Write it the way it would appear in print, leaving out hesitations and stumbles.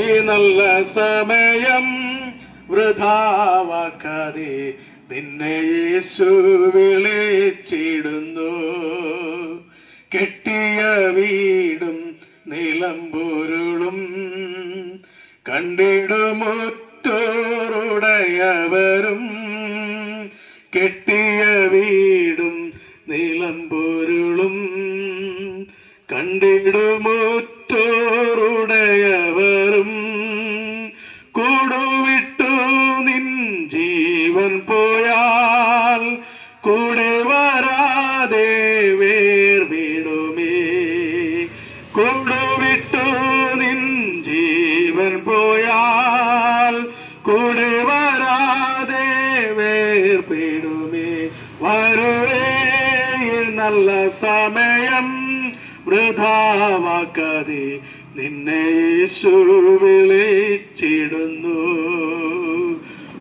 ഈ നല്ല സമയം വൃഥാവാക്കാതെ നിന്നെ യേശു വിളിച്ചിടുന്നു. കെട്ടിയ വീടും നിലമ്പൊരുളും കണ്ടിടുമുറ്റോറുടയവരും, കെട്ടിയ വീടും നിലമ്പൊരുളും കണ്ടിടുമുറ്റോറുടയവരും, കൂടുവിട്ടു നിൻ ജീവൻ പോയാൽ കൂടെ വരാതെ വേർവിടുമേ. കൂടുവിട്ടു നിൻ ജീവൻ പോയാൽ കൂടെ വരാതെ വേർപിടുമേ. വരുവേ നല്ല സമയം വൃഥാവാക്കാതെ നിന്നെ യേശു വിളിച്ചിടുന്നു.